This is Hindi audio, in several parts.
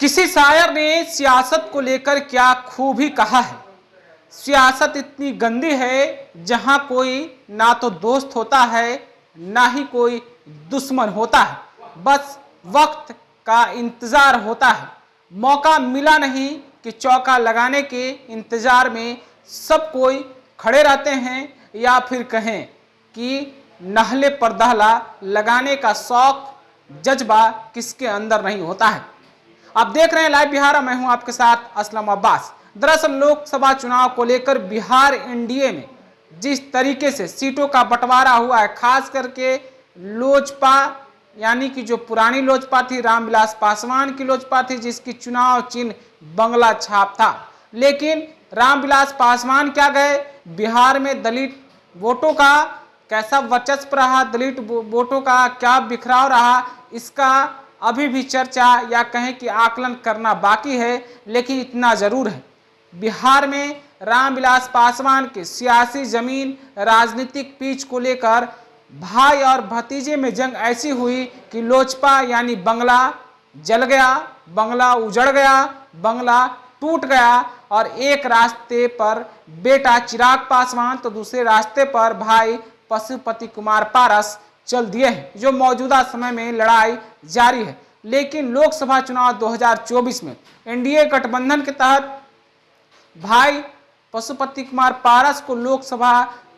किसी शायर ने सियासत को लेकर क्या खूब ही कहा है। सियासत इतनी गंदी है जहां कोई ना तो दोस्त होता है ना ही कोई दुश्मन होता है, बस वक्त का इंतजार होता है। मौका मिला नहीं कि चौका लगाने के इंतजार में सब कोई खड़े रहते हैं, या फिर कहें कि नहले पर दहला लगाने का शौक जज्बा किसके अंदर नहीं होता है। आप देख रहे हैं लाइव बिहार और मैं हूं आपके साथ असलम अब्बास। दरअसल लोकसभा चुनाव को लेकर बिहार एनडीए में जिस तरीके से सीटों का बंटवारा हुआ है, खास करके लोजपा यानी कि जो पुरानी लोजपा थी, रामविलास पासवान की लोजपा थी, जिसकी चुनाव चिन्ह बंगला छाप था, लेकिन रामविलास पासवान क्या गए, बिहार में दलित वोटों का कैसा वर्चस्व रहा, दलित वोटों का क्या बिखराव रहा, इसका अभी भी चर्चा या कहें कि आकलन करना बाकी है। लेकिन इतना जरूर है, बिहार में रामविलास पासवान के सियासी जमीन राजनीतिक पिच को लेकर भाई और भतीजे में जंग ऐसी हुई कि लोजपा यानी बंगला जल गया, बंगला उजड़ गया, बंगला टूट गया, और एक रास्ते पर बेटा चिराग पासवान तो दूसरे रास्ते पर भाई पशुपति कुमार पारस चल दिए हैं, जो मौजूदा समय में लड़ाई जारी है। लेकिन लोकसभा चुनाव 2024 में एनडीए गठबंधन के तहत भाई पशुपति कुमार पारस को लोकसभा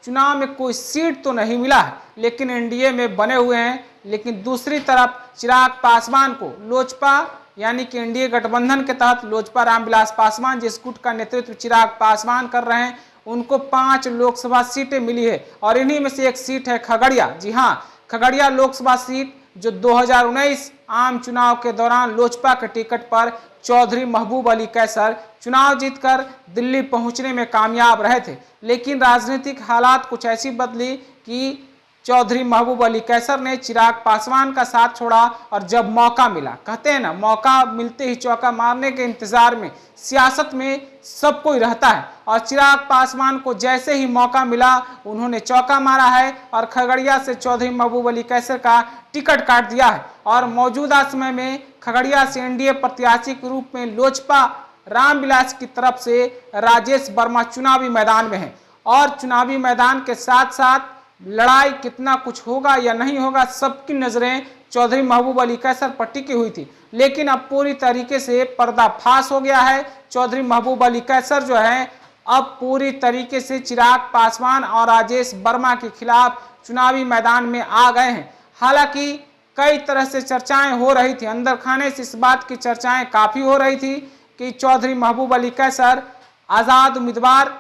चुनाव में कोई सीट तो नहीं मिला है, लेकिन एनडीए में बने हुए हैं। लेकिन दूसरी तरफ चिराग पासवान को लोजपा यानी कि एनडीए गठबंधन के तहत लोजपा रामविलास पासवान जिस गुट का नेतृत्व चिराग पासवान कर रहे हैं, उनको 5 लोकसभा सीटें मिली है, और इन्हीं में से एक सीट है खगड़िया। जी हाँ, खगड़िया लोकसभा सीट जो 2019 आम चुनाव के दौरान लोजपा के टिकट पर चौधरी महबूब अली कैसर चुनाव जीतकर दिल्ली पहुंचने में कामयाब रहे थे। लेकिन राजनीतिक हालात कुछ ऐसी बदली कि चौधरी महबूब अली कैसर ने चिराग पासवान का साथ छोड़ा, और जब मौका मिला, कहते हैं ना, मौका मिलते ही चौका मारने के इंतजार में सियासत में सब कोई रहता है, और चिराग पासवान को जैसे ही मौका मिला उन्होंने चौका मारा है और खगड़िया से चौधरी महबूब अली कैसर का टिकट काट दिया है। और मौजूदा समय में खगड़िया से एनडीए प्रत्याशी के रूप में लोजपा रामविलास की तरफ से राजेश वर्मा चुनावी मैदान में है, और चुनावी मैदान के साथ साथ लड़ाई कितना कुछ होगा या नहीं होगा, सबकी नजरें चौधरी महबूब अली कैसर पर टिकी हुई थी। लेकिन अब पूरी तरीके से पर्दाफाश हो गया है। चौधरी महबूब अली कैसर जो है अब पूरी तरीके से चिराग पासवान और राजेश वर्मा के खिलाफ चुनावी मैदान में आ गए हैं। हालांकि कई तरह से चर्चाएं हो रही थी, अंदर खाने से इस बात की चर्चाएं काफी हो रही थी कि चौधरी महबूब अली कैसर आजाद उम्मीदवार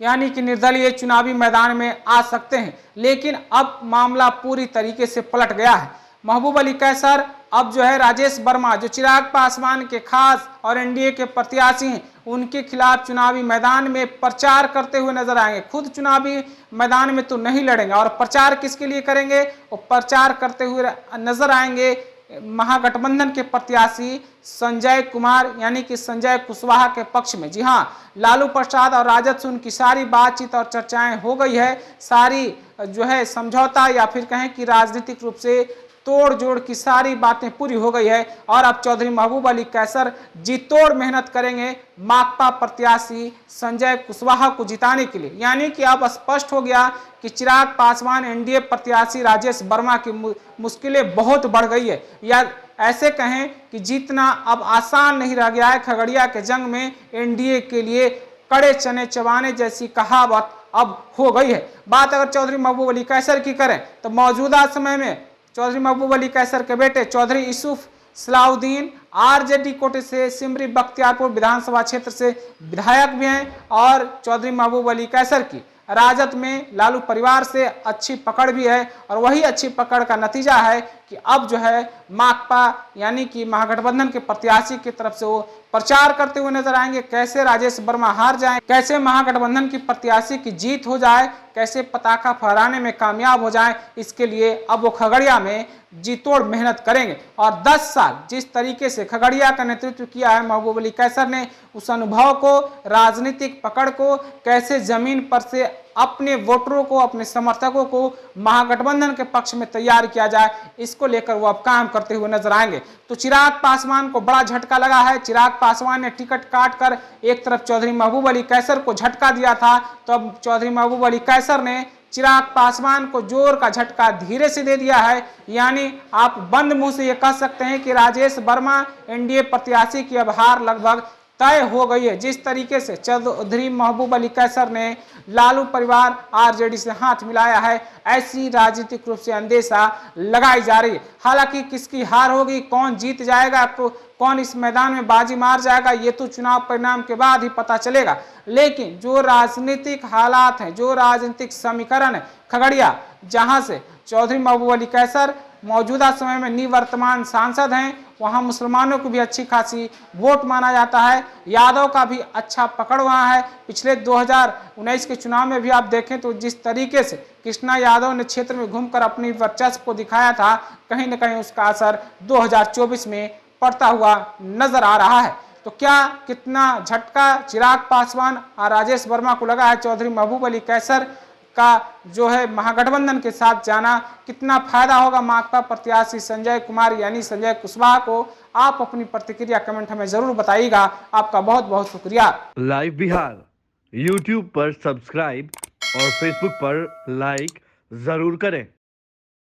यानी कि निर्दलीय चुनावी मैदान में आ सकते हैं। लेकिन अब मामला पूरी तरीके से पलट गया है। महबूब अली कैसर अब जो है राजेश वर्मा जो चिराग पासवान के खास और एनडीए के प्रत्याशी हैं, उनके खिलाफ चुनावी मैदान में प्रचार करते हुए नजर आएंगे। खुद चुनावी मैदान में तो नहीं लड़ेंगे, और प्रचार किसके लिए करेंगे, वो प्रचार करते हुए नजर आएंगे महागठबंधन के प्रत्याशी संजय कुमार यानी कि संजय कुशवाहा के पक्ष में। जी हाँ, लालू प्रसाद और राजद से उनकी सारी बातचीत और चर्चाएं हो गई है, सारी जो है समझौता या फिर कहें कि राजनीतिक रूप से तोड़ जोड़ की सारी बातें पूरी हो गई है। और अब चौधरी महबूब अली कैसर जी तोड़ मेहनत करेंगे माकपा प्रत्याशी संजय कुशवाहा को जिताने के लिए। यानी कि अब स्पष्ट हो गया कि चिराग पासवान एनडीए प्रत्याशी राजेश वर्मा की मुश्किलें बहुत बढ़ गई है, या ऐसे कहें कि जीतना अब आसान नहीं रह गया है। खगड़िया के जंग में एनडीए के लिए कड़े चने चबाने जैसी कहावत अब हो गई है। बात अगर चौधरी महबूब अली कैसर की करें तो मौजूदा समय में चौधरी महबूब अली कैसर के बेटे चौधरी यूसुफ सलाउद्दीन आरजेडी कोटे से सिमरी बख्तियारपुर विधानसभा क्षेत्र से विधायक भी हैं, और चौधरी महबूब अली कैसर की राजद में लालू परिवार से अच्छी पकड़ भी है। और वही अच्छी पकड़ का नतीजा है कि अब जो है माकपा यानी कि महागठबंधन के प्रत्याशी की तरफ से वो प्रचार करते हुए नजर आएंगे। कैसे राजेश वर्मा हार जाएं, कैसे महागठबंधन की प्रत्याशी की जीत हो जाए, कैसे पताका फहराने में कामयाब हो जाए, इसके लिए अब वो खगड़िया में जी तोड़ मेहनत करेंगे। और 10 साल जिस तरीके से खगड़िया का नेतृत्व किया है महबूब अली कैसर ने, उस अनुभव को, राजनीतिक पकड़ को कैसे जमीन पर से अपने वोटरों को, अपने समर्थकों को महागठबंधन के पक्ष में तैयार किया जाए, इसको लेकर वो अब काम करते हुए नजर आएंगे। तो चिराग पासवान को बड़ा झटका लगा है। चिराग पासवान ने टिकट काटकर एक तरफ चौधरी महबूब अली कैसर को झटका दिया था, तो अब चौधरी महबूब अली कैसर ने चिराग पासवान को जोर का झटका धीरे से दे दिया है। यानी आप बंद मुंह से ये कह सकते हैं कि राजेश वर्मा एनडीए प्रत्याशी की अब हार लगभग तय हो गई है। जिस तरीके से चौधरी महबूब अली कैसर ने लालू परिवार आरजेडी से हाथ मिलाया है, ऐसी राजनीतिक रूप से अंदेशा लगाई जा रही है। हालांकि किसकी हार होगी, कौन जीत जाएगा, कौन इस मैदान में बाजी मार जाएगा, ये तो चुनाव परिणाम के बाद ही पता चलेगा। लेकिन जो राजनीतिक हालात हैं, जो राजनीतिक समीकरण है खगड़िया, जहां से चौधरी महबूब अली कैसर मौजूदा समय में निवर्तमान सांसद हैं, वहां मुसलमानों को भी अच्छी खासी वोट माना जाता है, यादव का भी अच्छा पकड़ वहां है। पिछले 2019 के चुनाव में भी आप देखें तो जिस तरीके से कृष्णा यादव ने क्षेत्र में घूमकर अपनी वर्चस्व को दिखाया था, कहीं न कहीं उसका असर 2024 में पड़ता हुआ नजर आ रहा है। तो क्या कितना झटका चिराग पासवान और राजेश वर्मा को लगा है चौधरी महबूब अली कैसर का जो है महागठबंधन के साथ जाना, कितना फायदा होगा माकपा प्रत्याशी संजय कुमार यानी संजय कुशवाहा को? आप अपनी प्रतिक्रिया कमेंट हमें जरूर बताइएगा। आपका बहुत बहुत शुक्रिया। लाइव बिहार यूट्यूब पर सब्सक्राइब और फेसबुक पर लाइक जरूर करें।